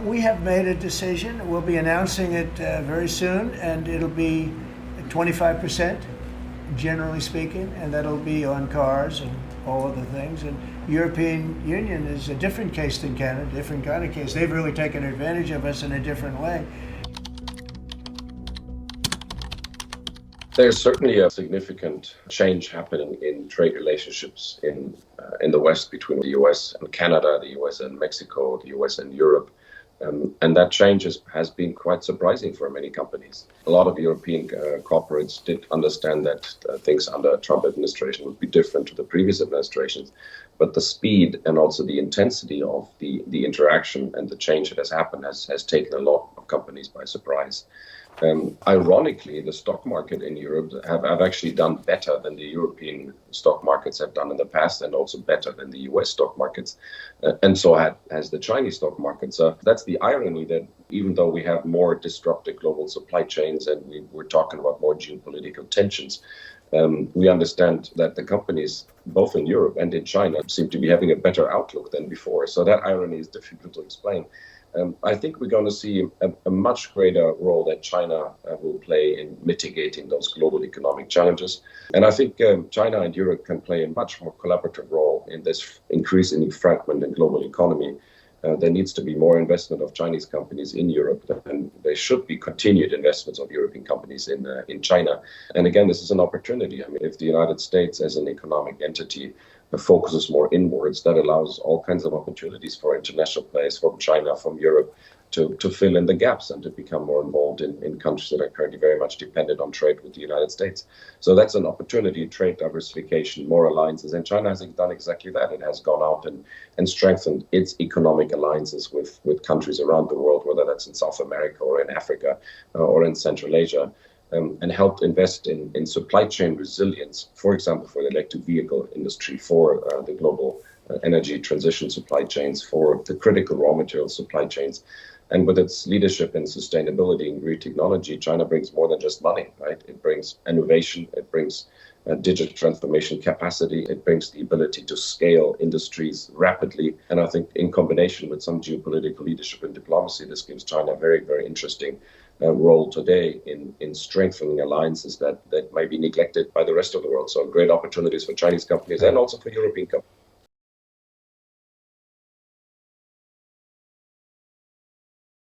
We have made a decision. We'll be announcing it very soon, and it'll be 25%, generally speaking, and that'll be on cars and all other things. And European Union is a different case than Canada, different kind of case. They've really taken advantage of us in a different way. There's certainly a significant change happening in trade relationships in the West between the US and Canada, the US and Mexico, the US and Europe. And that change has been quite surprising for many companies. A lot of European corporates did understand that things under the Trump administration would be different to the previous administrations. But the speed and also the intensity of the interaction and the change that has happened has taken a lot of companies by surprise. Ironically, the stock market in Europe have actually done better than the European stock markets have done in the past, and also better than the US stock markets. And so has the Chinese stock market. So that's the irony, that even though we have more disrupted global supply chains and we're talking about more geopolitical tensions, we understand that the companies, both in Europe and in China, seem to be having a better outlook than before. So that irony is difficult to explain. I think we're going to see a much greater role that China will play in mitigating those global economic challenges. And I think China and Europe can play a much more collaborative role in this increasingly fragmented global economy. There needs to be more investment of Chinese companies in Europe, and there should be continued investments of European companies in China. And again, this is an opportunity. I mean, if the United States as an economic entity focuses more inwards, that allows all kinds of opportunities for international players from China, from Europe, to fill in the gaps and to become more involved in countries that are currently very much dependent on trade with the United States. So that's an opportunity, trade diversification, more alliances. And China has done exactly that. It has gone out and strengthened its economic alliances with countries around the world, whether that's in South America or in Africa or in Central Asia. And helped invest in supply chain resilience, for example, for the electric vehicle industry, for the global energy transition supply chains, for the critical raw material supply chains. And with its leadership in sustainability and green technology, China brings more than just money, right? It brings innovation, it brings digital transformation capacity, it brings the ability to scale industries rapidly. And I think in combination with some geopolitical leadership and diplomacy, this gives China a very, very interesting role today in strengthening alliances that may be neglected by the rest of the world. So great opportunities for Chinese companies and also for European companies.